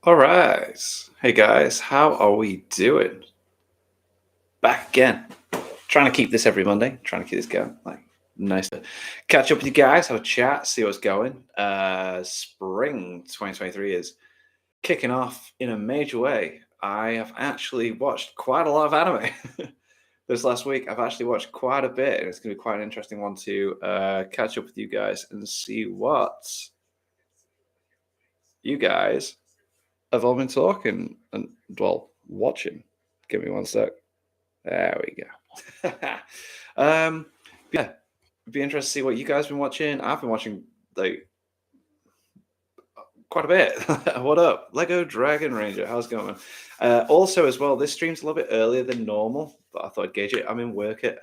All right. Hey guys, how are we doing? Back again. Trying to keep this every Monday, trying to keep this going. Nice to catch up with you guys, have a chat, see what's going. Spring 2023 is kicking off in a major way. I have actually watched quite a lot of anime this last week. I've actually watched quite a bit, and it's going to be quite an interesting one to catch up with you guys and see what you guys have all been talking and, well, watching. Give me one sec. There we go. um, yeah, it'd be interesting to see what you guys been watching. I've been watching like quite a bit. What up, Lego Dragon Ranger? How's it going? Also, as well, this stream's a little bit earlier than normal, but I thought I'd gauge it. I'm in work at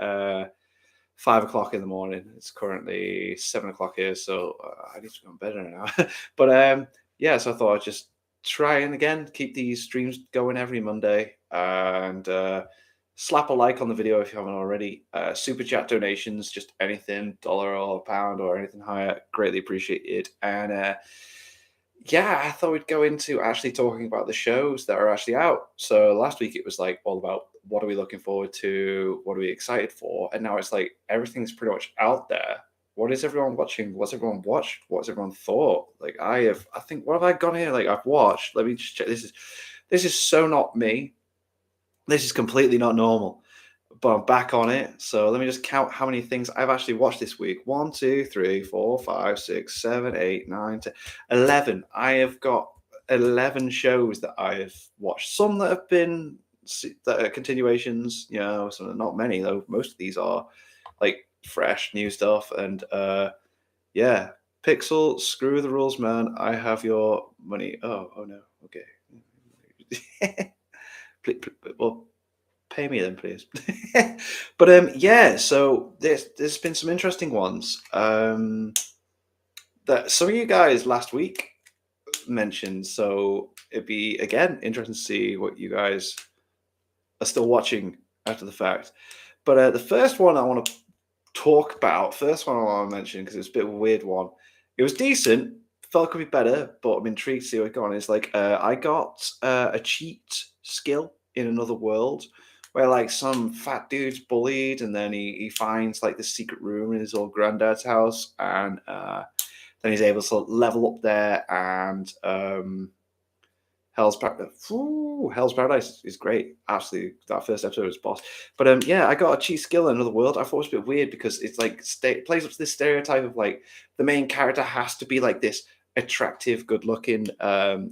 5 o'clock in the morning. It's currently 7 o'clock here, so I need to go to bed in an hour. But yeah, so I thought I'd just try and again keep these streams going every Monday and slap a like on the video if you haven't already. Super chat donations, just anything, dollar or pound or anything higher, greatly appreciated. And yeah, I thought we'd go into actually talking about the shows that are actually out. So last week it was like all about what are we looking forward to, what are we excited for, and now it's like everything's pretty much out there. What is everyone watching? What's everyone watched? What's everyone thought? Like I think, what have I gone here? Like I've watched. Let me just check. This is so not me. This is completely not normal, but I'm back on it. So let me just count how many things I've actually watched this week. 1, 2, 3, 4, 5, 6, 7, 8, 9, 10, 11. I have got 11 shows that I have watched. Some that have been that are continuations, some not many though. Most of these are like fresh new stuff. And yeah, Pixel, screw the rules, man. I have your money. Oh no. Okay. Well, pay me then, please. But yeah, so there's been some interesting ones. That some of you guys last week mentioned, so it'd be again interesting to see what you guys are still watching after the fact. But the first one I want to talk about, first one I want to mention because it's a bit of a weird one. It was decent, felt it could be better, but I'm intrigued to see what it's on. It's like I got a cheat skill in another world where like some fat dude's bullied and then he finds like the secret room in his old granddad's house and then he's able to level up there and Hell's Paradise is great. Absolutely, that first episode was boss. But yeah, I got a cheat skill in another world. I thought it was a bit weird because it's like plays up to this stereotype of like the main character has to be like this attractive, good-looking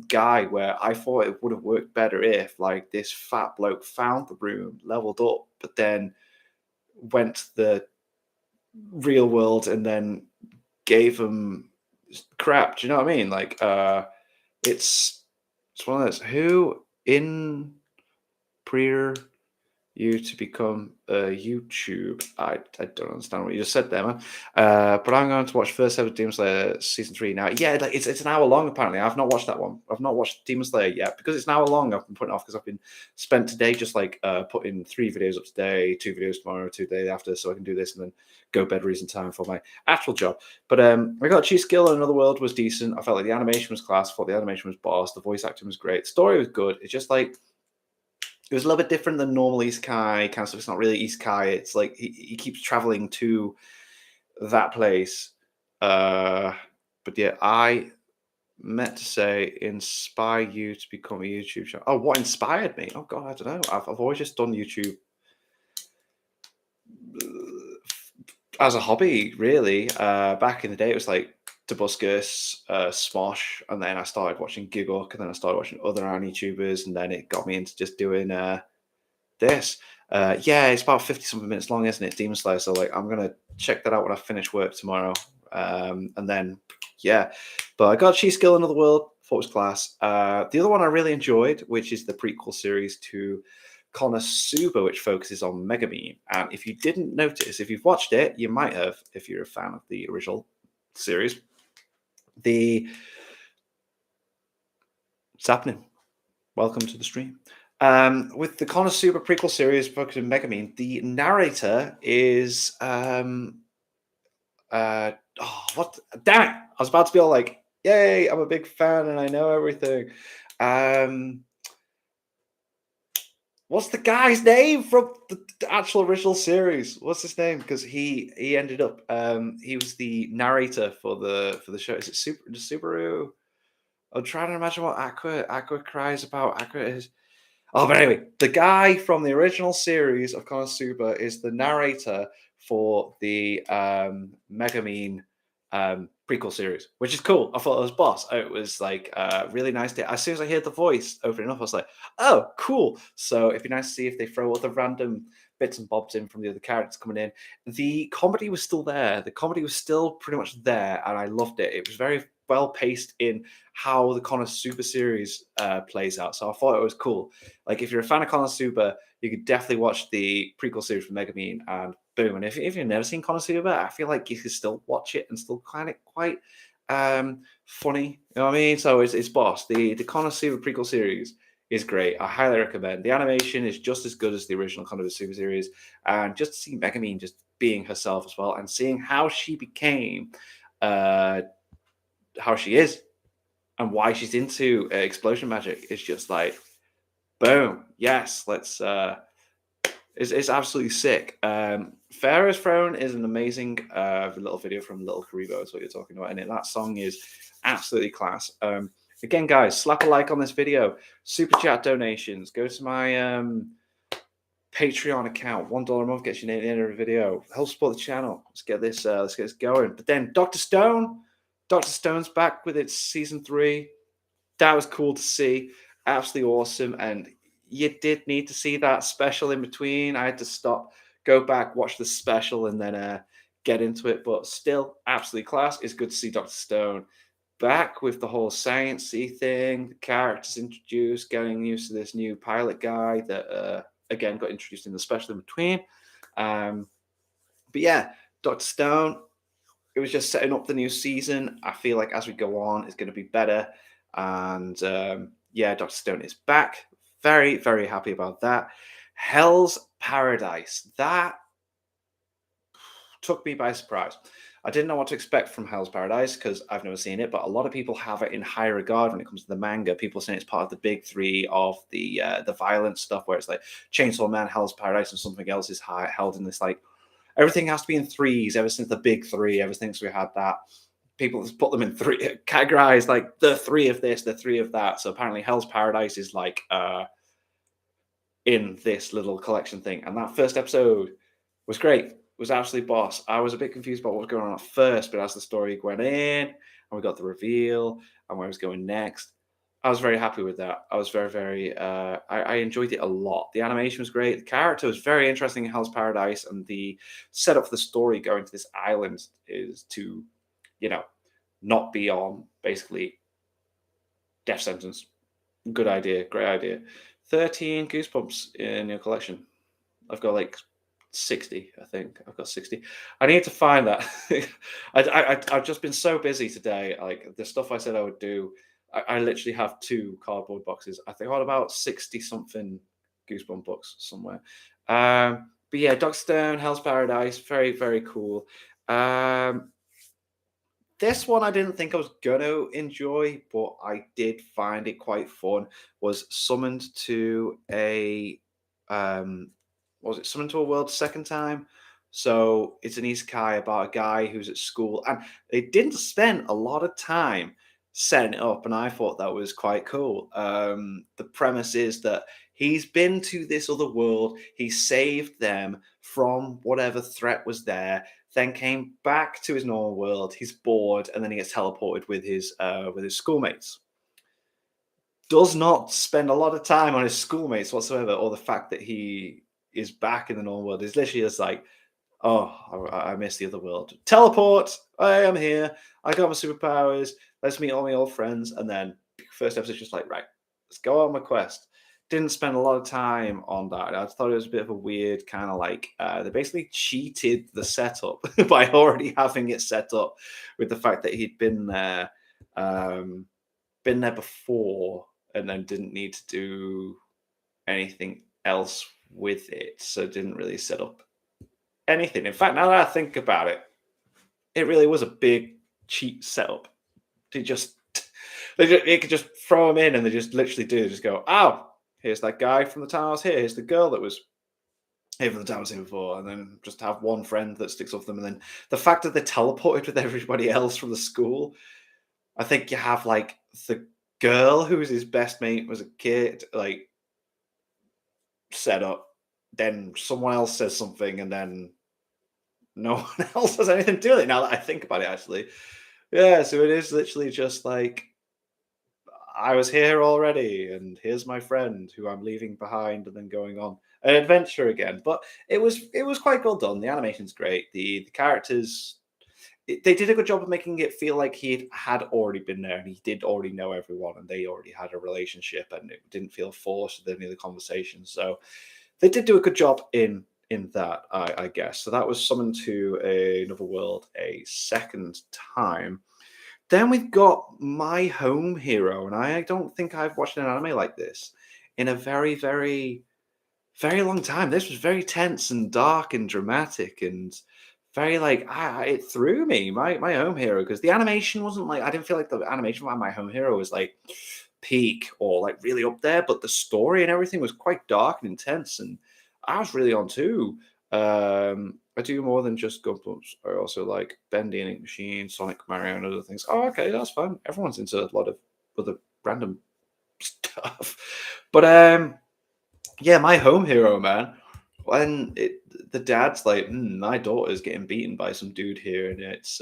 guy. Where I thought it would have worked better if like this fat bloke found the room, leveled up, but then went to the real world and then gave him crap. Do you know what I mean? Like it's it's one of those. Who in prayer you to become a YouTube? I don't understand what you just said there, man. But I'm going to watch first ever Demon Slayer season 3 now. Yeah, like it's an hour long apparently. I've not watched that one. I've not watched Demon Slayer yet because it's an hour long. I've been putting it off because I've been spent today just like putting 3 videos up today, 2 videos tomorrow, 2 days after, so I can do this and then go bed reason time for my actual job. But I got Cheese Skill in Another World was decent. I felt like the animation was class. I thought the animation was boss. The voice acting was great. The story was good. It's just like it was a little bit different than normal Isekai kind of stuff. It's not really Isekai. It's like he keeps traveling to that place. Uh, but yeah, I meant to say inspire you to become a YouTube channel. Oh, what inspired me? Oh God, I don't know. I've always just done YouTube as a hobby, really. Back in the day, it was like Tobuscus, Smosh, and then I started watching Gigok, and then I started watching other anime YouTubers, and then it got me into just doing this. Yeah, it's about 50 something minutes long, isn't it? Demon Slayer. So like I'm gonna check that out when I finish work tomorrow. And then yeah. But I got Cheese Skill Another World, thought it was class. The other one I really enjoyed, which is the prequel series to Konosuba, which focuses on Megumin. And if you didn't notice, if you've watched it, you might have, if you're a fan of the original series. The What's happening? Welcome to the stream. With the Konosuba prequel series focusing on Megumin, the narrator is what damn it! I was about to be all like, yay, I'm a big fan and I know everything. Um, what's the guy's name from the actual original series? What's his name? Because he ended up he was the narrator for the show. Is it Subaru? I'm trying to imagine what Aqua cries about. Aqua is. Oh, but anyway, the guy from the original series of Konosuba is the narrator for the Megumin prequel series, which is cool. I thought it was boss. It was like really nice. As soon as I heard the voice opening up, I was like, "Oh, cool!" So it'd be nice to see if they throw other random bits and bobs in from the other characters coming in. The comedy was still there. The comedy was still pretty much there, and I loved it. It was very well paced in how the Konosuba series plays out. So I thought it was cool. Like if you're a fan of Konosuba, you could definitely watch the prequel series from Megumin and boom. And if you've never seen Konosuba, I feel like you could still watch it and still find it quite funny. You know what I mean? So it's boss. The Konosuba prequel series is great. I highly recommend. The animation is just as good as the original Konosuba series, and just to see Megumin just being herself as well, and seeing how she became, how she is, and why she's into explosion magic is just like boom. Yes, let's. It's absolutely sick. Pharaoh's Throne is an amazing little video from Little Karibo, is what you're talking about. And that song is absolutely class. Again, guys, slap a like on this video. Super chat donations. Go to my Patreon account. $1 a month gets you in the end of a video. Help support the channel. Let's get this going. But then Dr. Stone's back with its season 3. That was cool to see. Absolutely awesome. And you did need to see that special in between. I had to stop, go back, watch the special, and then get into it. But still, absolutely class. It's good to see Dr. Stone back with the whole sciencey thing, the characters introduced, getting used to this new pilot guy that again got introduced in the special in between. But yeah, Dr. Stone, it was just setting up the new season. I feel like as we go on, it's going to be better. And yeah, Dr. Stone is back. Very, very happy about that. Hell's Paradise. That took me by surprise. I didn't know what to expect from Hell's Paradise because I've never seen it, but a lot of people have it in high regard when it comes to the manga. People saying it's part of the big 3 of the violent stuff, where it's like Chainsaw Man, Hell's Paradise, and something else is held in this like everything has to be in 3s ever since the big 3. Ever since we had that, people just put them in 3 categorized like the 3 of this, the 3 of that. So apparently, Hell's Paradise is like in this little collection thing, and that first episode was great. Was absolutely boss. I was a bit confused about what was going on at first, but as the story went in and we got the reveal and where it was going next, I was very happy with that. I was very, very. I enjoyed it a lot. The animation was great. The character was very interesting in Hell's Paradise, and the setup for the story going to this island is to, you know, not be on basically death sentence. Good idea. Great idea. 13 Goosebumps in your collection. I've got like 60, I think. I've got 60. I need to find that. I've just been so busy today. Like the stuff I said I would do, I literally have 2 cardboard boxes. I think I got about 60 something Goosebump books somewhere. But yeah, Dr. Stone, Hell's Paradise, very, very cool. This one I didn't think I was gonna enjoy, but I did find it quite fun. Was Summoned to a was it Summoned to a World second time? So it's an isekai about a guy who's at school, and they didn't spend a lot of time setting it up, and I thought that was quite cool. The premise is that he's been to this other world, he saved them from whatever threat was there, then came back to his normal world. He's bored, and then he gets teleported with his schoolmates. Does not spend a lot of time on his schoolmates whatsoever, or the fact that he is back in the normal world. Is literally just like, oh, I miss the other world. Teleport. I am here. I got my superpowers. Let's meet all my old friends. And then first episode, just like, right, let's go on my quest. Didn't spend a lot of time on that. I thought it was a bit of a weird kind of like they basically cheated the setup by already having it set up with the fact that he'd been there before and then didn't need to do anything else with it, so didn't really set up anything. In fact, now that I think about it, it really was a big cheap setup. They They could just throw him in, and they just literally do. They just go, "Oh, here's that guy from the time I was here. Here's the girl that was here from the time I was here before," and then just have one friend that sticks up for them. And then the fact that they teleported with everybody else from the school, I think you have like the girl who was his best mate was a kid, like set up. Then someone else says something, and then no one else has anything to do with it. Now that I think about it, actually, yeah. So it is literally just like I was here already, and here's my friend who I'm leaving behind, and then going on an adventure again. But it was quite well done. The animation's great. The characters they did a good job of making it feel like he had already been there and he did already know everyone and they already had a relationship and it didn't feel forced with any of the conversations. So they did do a good job in that, I guess. So that was Summoned to Another World a second time. Then we've got My Home Hero, and I don't think I've watched an anime like this in a very, very, very long time. This was very tense and dark and dramatic and very like it threw me. My Home Hero, because the animation wasn't like I didn't feel like the animation by My Home Hero was like peak or like really up there, but the story and everything was quite dark and intense, and I was really on too. I do more than just Gumps. I also like Bendy and Ink Machine, Sonic, Mario, and other things. Oh, okay, that's fun. Everyone's into a lot of other random stuff. But yeah, My Home Hero, man. When the dad's like, my daughter's getting beaten by some dude here, and it's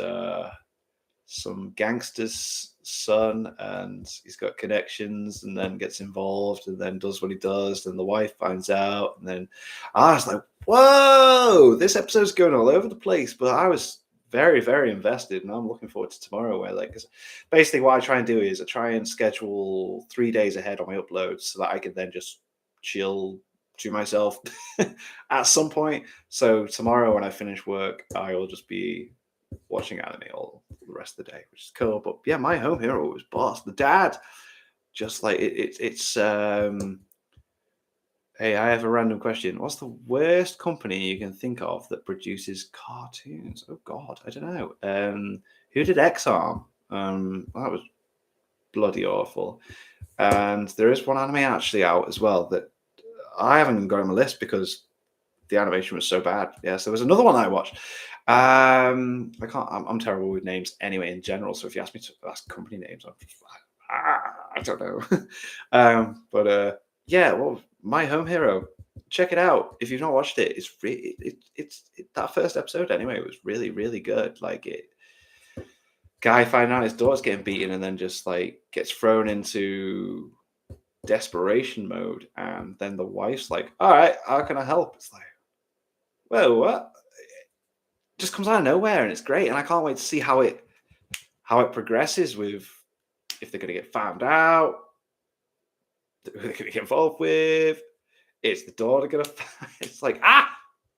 some gangster's son, and he's got connections, and then gets involved, and then does what he does. Then the wife finds out, and then I was like, "Whoa, this episode's going all over the place." But I was very, very invested, and I'm looking forward to tomorrow. Where like, 'cause basically, what I try and do is I try and schedule 3 days ahead on my uploads so that I can then just chill to myself at some point. So tomorrow, when I finish work, I will just be watching anime all the rest of the day, which is cool. But yeah, My Home Hero was boss. The dad, just like it's. Hey, I have a random question. What's the worst company you can think of that produces cartoons? Oh God, I don't know. Who did X-Arm? That was bloody awful. And there is one anime actually out as well that I haven't got on my list because the animation was so bad. Yes, there was another one I watched. I can't. I'm terrible with names anyway in general. So if you ask me to ask company names, I don't know. But yeah, well, My Home Hero. Check it out if you've not watched it. It's that first episode anyway. It was really really good. Like it, guy finding out his daughter's getting beaten and then just like gets thrown into desperation mode, and then the wife's like, "All right, how can I help?" It's like, "Whoa, what?" Just comes out of nowhere, and it's great, and I can't wait to see how it progresses with if they're going to get found out, who they're going to get involved with. Is the daughter going to? It's like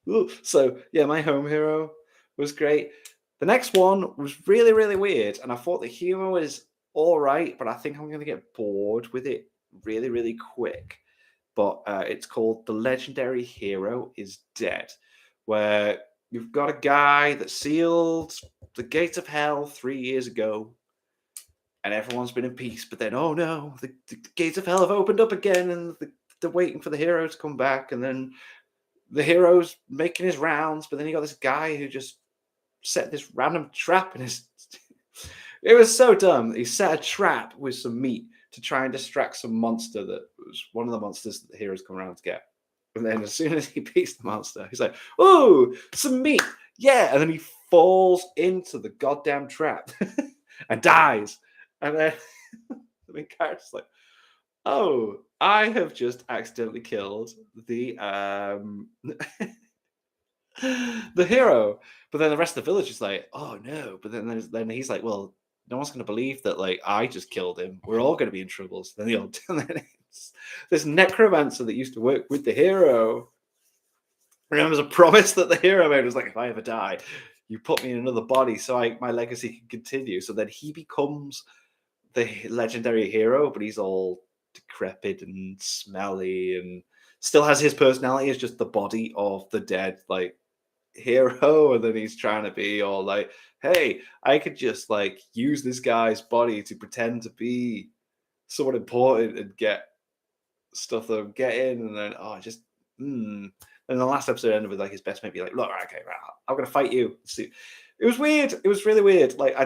Ooh. So yeah, My Home Hero was great. The next one was really really weird, and I thought the humor was all right, but I think I'm going to get bored with it really really quick. But it's called The Legendary Hero is Dead, where you've got a guy that sealed the gates of hell 3 years ago, and everyone's been in peace. But then, oh no, the gates of hell have opened up again, and they're waiting for the hero to come back. And then the hero's making his rounds, but then you got this guy who just set this random trap in his. It was so dumb. He set a trap with some meat to try and distract some monster that was one of the monsters that the heroes come around to get. And then as soon as he beats the monster, he's like, "Oh, some meat. Yeah." And then he falls into the goddamn trap and dies. And then the main character's like, "Oh, I have just accidentally killed the the hero." But then the rest of the village is like, "Oh no!" But then he's like, "Well, no one's going to believe that like I just killed him. We're all going to be in trouble." So then the old and then it's this necromancer that used to work with the hero remembers a promise that the hero made. Was like, "If I ever die, you put me in another body so my legacy can continue." So then he becomes the legendary hero, but he's all decrepit and smelly and still has his personality as just the body of the dead like hero, and then he's trying to be all like, hey, I could just like use this guy's body to pretend to be someone important and get stuff that I'm getting, and then just And the last episode ended with like his best mate be like, "Look, okay, right, I'm gonna fight you." See, it was weird. It was really weird. Like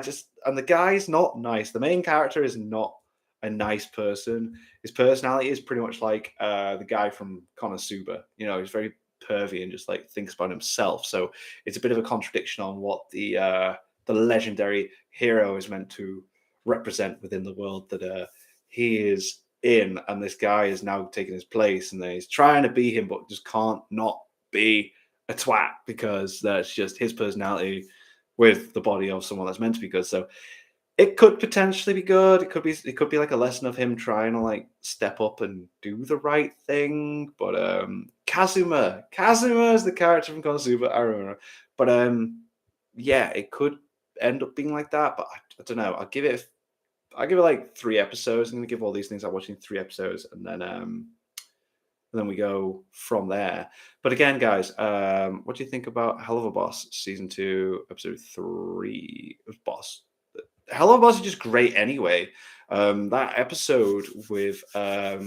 and the guy's not nice. The main character is not a nice person. His personality is pretty much like the guy from Konosuba. You know, he's very pervy and just like thinks about himself. So it's a bit of a contradiction on what the legendary hero is meant to represent within the world that he is in, and this guy is now taking his place, and then he's trying to be him, but just can't not be a twat because that's just his personality with the body of someone that's meant to be good. So it could potentially be good. It could be like a lesson of him trying to like step up and do the right thing. But Kazuma is the character from Konosuba. I remember, but yeah, it could end up being like that. But I don't know. I'll give it like 3 episodes. I'm gonna give all these things I'm watching 3 episodes, and then we go from there. But again, guys, what do you think about Hell of a Boss season 2, episode 3 of Boss? Hell of a Boss is just great anyway. That episode with I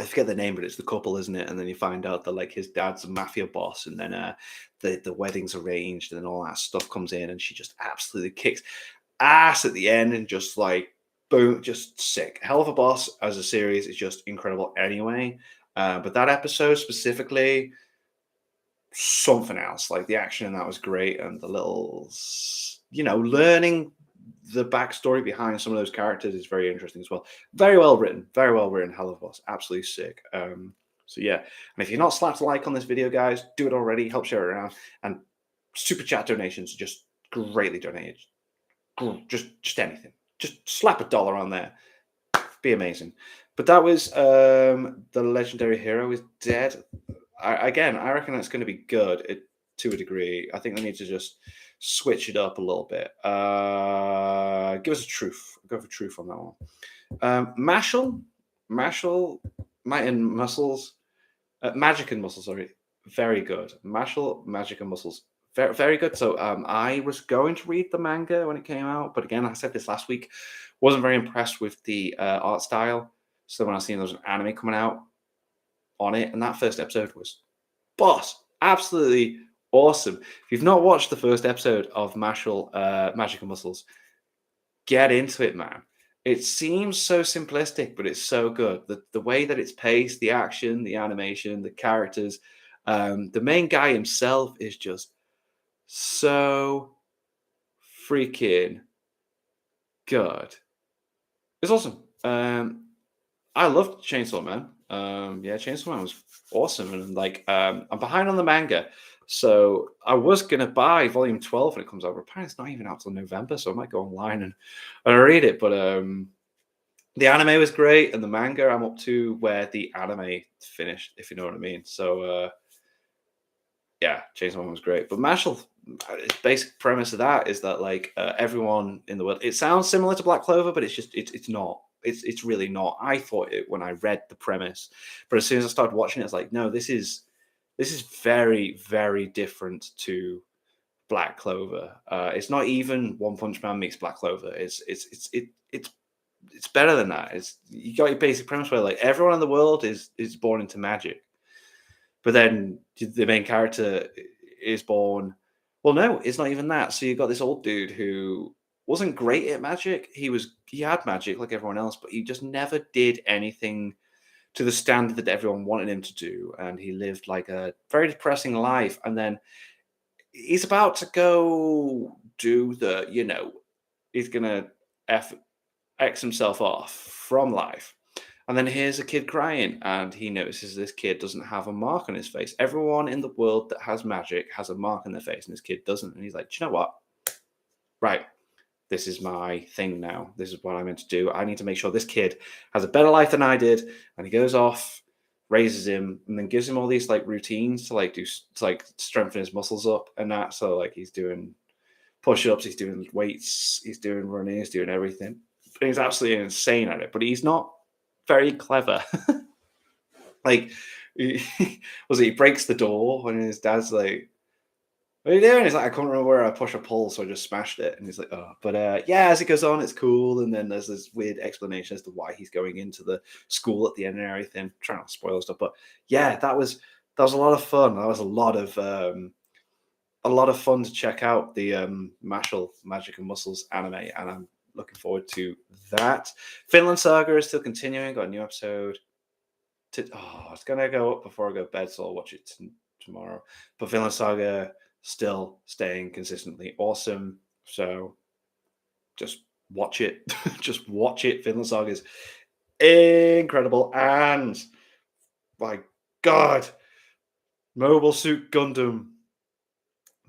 forget the name, but it's the couple, isn't it? And then you find out that like his dad's a mafia boss, and then the wedding's arranged, and then all that stuff comes in, and she just absolutely kicks ass at the end, and just like boom, just sick. Hell of a Boss as a series is just incredible anyway. But that episode specifically, something else. Like the action in that was great, and the little, learning the backstory behind some of those characters is very interesting as well. Very well written, very well written. Hell of a Boss, absolutely sick. So yeah, and if you're not slapped a like on this video, guys, do it already. Help share it around, and super chat donations just greatly donated. Just anything. Just slap $1 on there. Be amazing. But that was the legendary hero is dead. I reckon that's going to be good to a degree. I think they need to just switch it up a little bit. Give us a truth. Go for truth on that one. Mashal, Might and Muscles, Magic and Muscles. Sorry, very good. Mashal, Magic and Muscles, very very good. So I was going to read the manga when it came out, but again, I said this last week, wasn't very impressed with the art style. So when I seen there was an anime coming out on it, and that first episode was boss, absolutely awesome. If you've not watched the first episode of Mashal, Magic and Muscles, get into it, man. It seems so simplistic, but it's so good. The way that it's paced, the action, the animation, the characters, the main guy himself is just so freaking good. It's awesome. I loved Chainsaw Man. Yeah, Chainsaw Man was awesome, and like I'm behind on the manga, so I was gonna buy Volume 12 when it comes out. But apparently, it's not even out till November, so I might go online and read it. But the anime was great, and the manga I'm up to where the anime finished, if you know what I mean. So yeah, Chainsaw Man was great. But Mashal, its basic premise of that is that like everyone in the world, it sounds similar to Black Clover, but it's not. It's really not. I thought it when I read the premise, but as soon as I started watching it, it's like, no, this is very very different to Black Clover. It's not even One Punch Man meets Black Clover. It's better than that. You got your basic premise where like everyone in the world is born into magic, but then the main character is born. Well, no, it's not even that. So you got this old dude who wasn't great at magic. He had magic like everyone else, but he just never did anything to the standard that everyone wanted him to do, and he lived like a very depressing life. And then he's about to go do he's gonna X himself off from life. And then here's a kid crying, and he notices this kid doesn't have a mark on his face. Everyone in the world that has magic has a mark on their face, and this kid doesn't. And he's like, do you know what? Right, this is my thing now. This is what I'm meant to do. I need to make sure this kid has a better life than I did. And he goes off, raises him, and then gives him all these like routines to like strengthen his muscles up and that. So like he's doing push-ups, he's doing weights, he's doing running, he's doing everything. And he's absolutely insane at it, but he's not very clever. Like he breaks the door when his dad's like, What are you doing? He's like, I couldn't remember where I push or pull, so I just smashed it. And he's like, oh, but yeah, as it goes on, it's cool. And then there's this weird explanation as to why he's going into the school at the end and everything. Trying not to spoil stuff, but yeah, that was a lot of fun. That was a lot of fun to check out the Mashal Magic and Muscles anime, and I'm looking forward to that. Finland Saga is still continuing. Got a new episode. It's gonna go up before I go to bed, so I'll watch it tomorrow. But Finland Saga still staying consistently awesome. So just watch it. Just watch it. Finland Saga is incredible. And my God, Mobile Suit Gundam,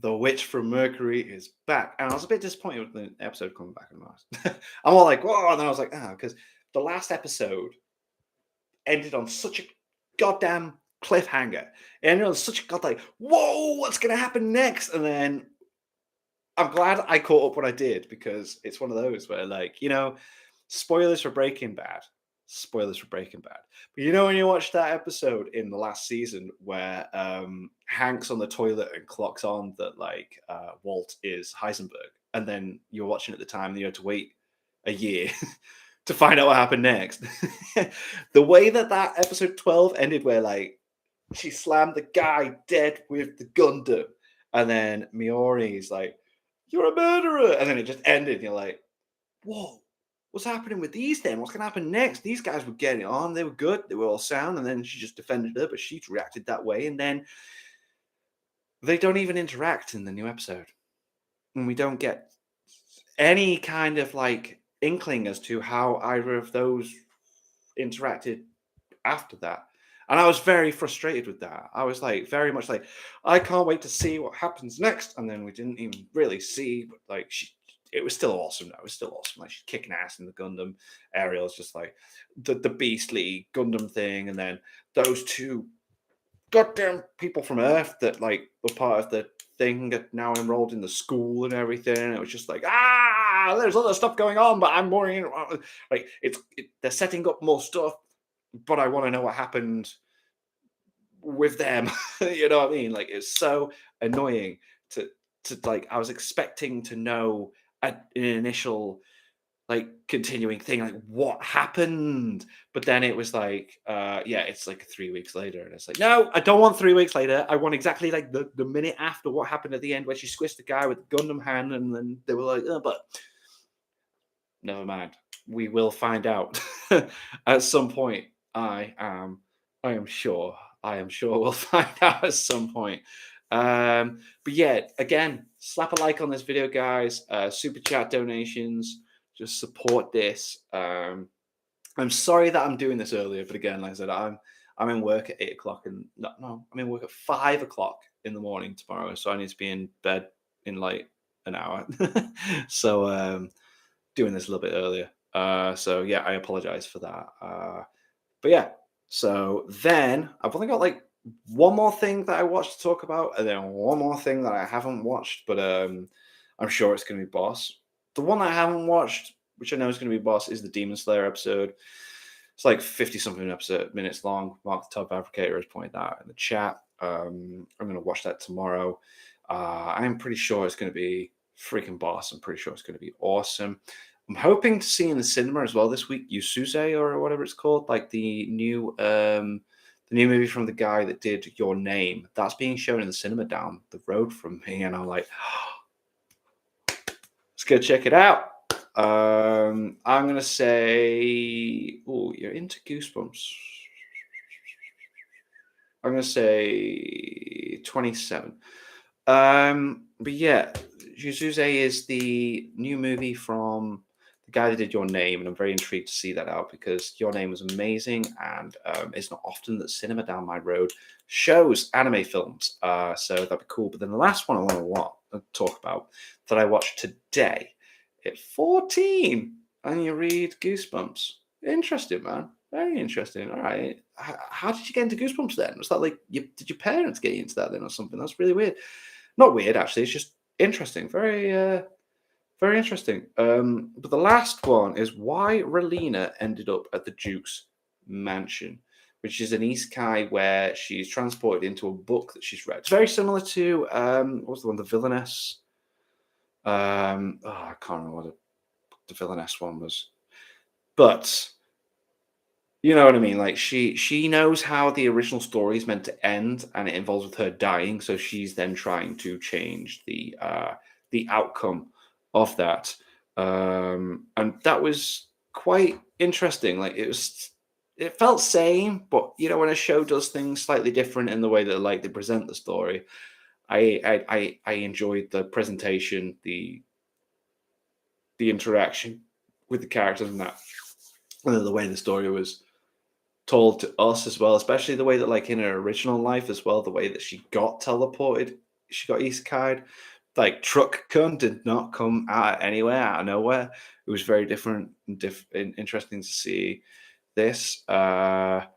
the Witch from Mercury is back. And I was a bit disappointed with the episode coming back in Mars. I'm all like, whoa, and then I was like, because the last episode ended on such a goddamn cliffhanger. It ended on such a goddamn, whoa, what's going to happen next? And then I'm glad I caught up when I did, because it's one of those where, like, spoilers for Breaking Bad. Spoilers for Breaking Bad. But when you watch that episode in the last season where Hank's on the toilet and clocks on that, like, Walt is Heisenberg, and then you're watching at the time and you had to wait a year to find out what happened next. The way that episode 12 ended, where, like, she slammed the guy dead with the Gundam, and then Miori's like, "You're a murderer," and then it just ended, and you're like, whoa, what's happening with these then? What's going to happen next? These guys were getting on. They were good. They were all sound. And then she just defended her, but she reacted that way. And then they don't even interact in the new episode. And we don't get any kind of, like, inkling as to how either of those interacted after that. And I was very frustrated with that. I was like, very much like, I can't wait to see what happens next. And then we didn't even really see, but, like, it was still awesome. It was still awesome. Like, she's kicking ass in the Gundam. Ariel's just like the beastly Gundam thing. And then those two goddamn people from Earth that, like, were part of the thing that now enrolled in the school and everything. And it was just like, there's other stuff going on, but I'm more in, like, they're setting up more stuff, but I want to know what happened with them. You know what I mean? Like, it's so annoying to like, I was expecting to know an initial, like, continuing thing, like, what happened, but then it was like, yeah, it's like 3 weeks later, and it's like, no, I don't want 3 weeks later. I want exactly, like, the minute after what happened at the end, where she squished the guy with the Gundam hand, and then they were like, oh, but never mind. We will find out at some point. I am sure. I am sure we'll find out at some point. But yeah, again, slap a like on this video, guys. Super chat donations, just support this. I'm sorry that I'm doing this earlier, but again, like I said, I'm in work at 8 o'clock, and no, I'm in work at 5 o'clock in the morning tomorrow, so I need to be in bed in like an hour. So doing this a little bit earlier. So yeah, I apologize for that. But yeah, so then I've only got like one more thing that I watched to talk about, and then one more thing that I haven't watched, but I'm sure it's going to be Boss. The one that I haven't watched, which I know is going to be Boss, is the Demon Slayer episode. It's like 50 something minutes long. Mark the Top Fabricator has pointed that out in the chat. I'm going to watch that tomorrow. I'm pretty sure it's going to be freaking Boss. I'm pretty sure it's going to be awesome. I'm hoping to see in the cinema as well this week, Yusuze, or whatever it's called, like the new movie from the guy that did Your Name. That's being shown in the cinema down the road from me, and I'm like, let's go check it out. I'm gonna say, oh, you're into Goosebumps. I'm gonna say 27. But yeah, Yusuze is the new movie from the guy that did Your Name, and I'm very intrigued to see that out, because Your Name was amazing, and it's not often that cinema down my road shows anime films. So that'd be cool. But then the last one I want to talk about that I watched today at 14, and you read Goosebumps. Interesting, man. Very interesting. All right. How did you get into Goosebumps then? Was that like, did your parents get you into that then or something? That's really weird. Not weird, actually. It's just interesting. Very, very interesting. But the last one is why Relina ended up at the Duke's mansion. which is an isekai where she's transported into a book that she's read. It's very similar to what was the one, the villainess? I can't remember what the villainess one was, but you know what I mean. Like she knows how the original story is meant to end, and it involves with her dying. So she's then trying to change the outcome of that, and that was quite interesting. Like it felt same, but you know when a show does things slightly different in the way that like they present the story, I enjoyed the presentation, the interaction with the characters and that, and then the way the story was told to us as well, especially the way that, like, in her original life as well, the way that she got teleported, she got isekai'd. Like, Truck Kun did not come out of anywhere, out of nowhere. It was very different and interesting to see this. Well,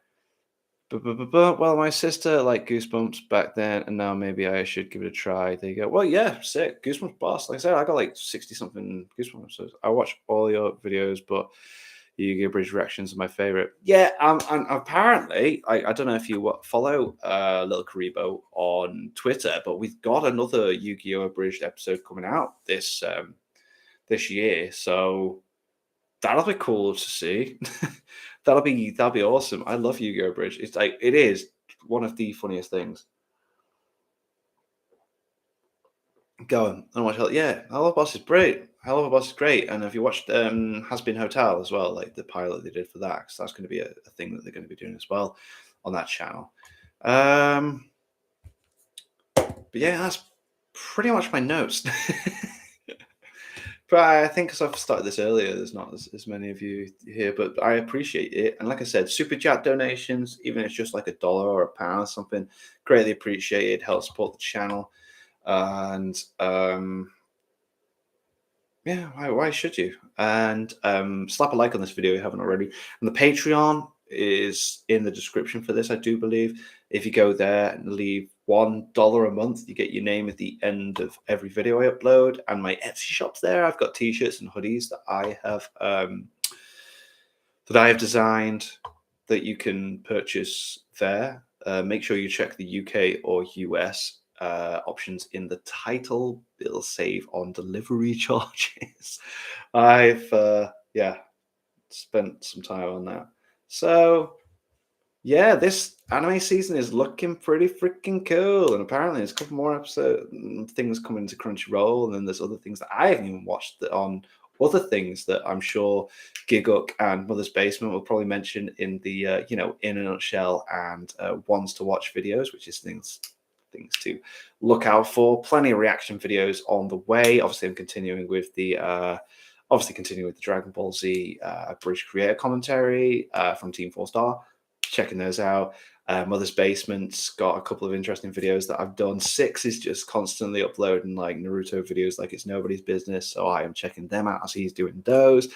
my sister liked Goosebumps back then, and now maybe I should give it a try. There you go. Well, yeah, sick. Goosebumps boss. Like I said, I got like 60 something Goosebumps episodes. I watch all your videos, but Yu-Gi-Oh! Bridge reactions are my favorite. Yeah, and apparently, I don't know if you follow Little Karibo on Twitter, but we've got another Yu-Gi-Oh! Abridged episode coming out this year. So that'll be cool to see. That'll be awesome. I love Yu-Gi-Oh! Bridge. It's like it is one of the funniest things. Go on and watch Hell. Yeah, Hello Boss is great. Hello Boss is great. And if you watched Has Been Hotel as well, like the pilot they did for that, because that's going to be a thing that they're going to be doing as well on that channel. But yeah, that's pretty much my notes. But I think because I've started this earlier, there's not as many of you here, but I appreciate it. And like I said, super chat donations, even if it's just like $1 or £1 or something, greatly appreciated. Help support the channel. And yeah, why should you? And slap a like on this video if you haven't already. And the Patreon is in the description for this, I do believe. If you go there and leave $1 a month, you get your name at the end of every video I upload. And my Etsy shop's there. I've got t-shirts and hoodies that I have designed that you can purchase there. Make sure you check the UK or US options in the title. It'll save on delivery charges. I've spent some time on that. So yeah, this anime season is looking pretty freaking cool, and apparently there's a couple more things coming to Crunchyroll, and then there's other things that I haven't even watched that on other things that I'm sure Giguk and Mother's Basement will probably mention in the in a nutshell and ones to watch videos, which is things to look out for. Plenty of reaction videos on the way. Obviously, I'm continuing with the Dragon Ball Z Bridge creator commentary from Team 4 Star. Checking those out. Mother's Basement's got a couple of interesting videos that I've done. Six is just constantly uploading like Naruto videos like it's nobody's business. So I am checking them out as he's doing those.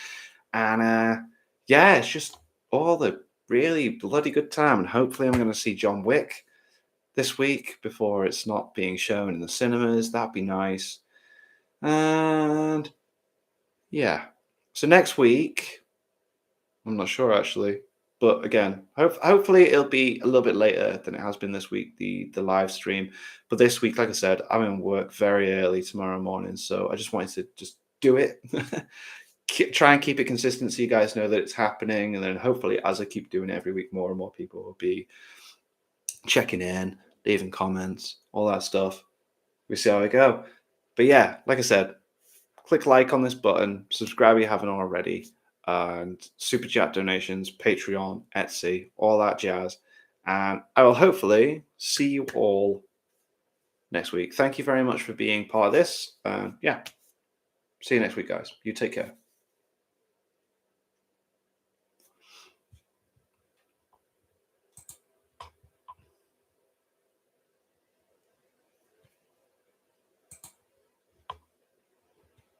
And yeah, it's just all the really bloody good time. And hopefully I'm going to see John Wick this week before it's not being shown in the cinemas. That'd be nice. And yeah. So next week, I'm not sure actually. But again, hopefully it'll be a little bit later than it has been this week, the live stream. But this week, like I said, I'm in work very early tomorrow morning, so I just wanted to just do it. Try and keep it consistent so you guys know that it's happening, and then hopefully as I keep doing it every week, more and more people will be checking in, leaving comments, all that stuff. We see how we go. But yeah, like I said, click like on this button, subscribe if you haven't already, and super chat donations, Patreon, Etsy, all that jazz. And I will hopefully see you all next week. Thank you very much for being part of this. Yeah, see you next week, guys. You take care.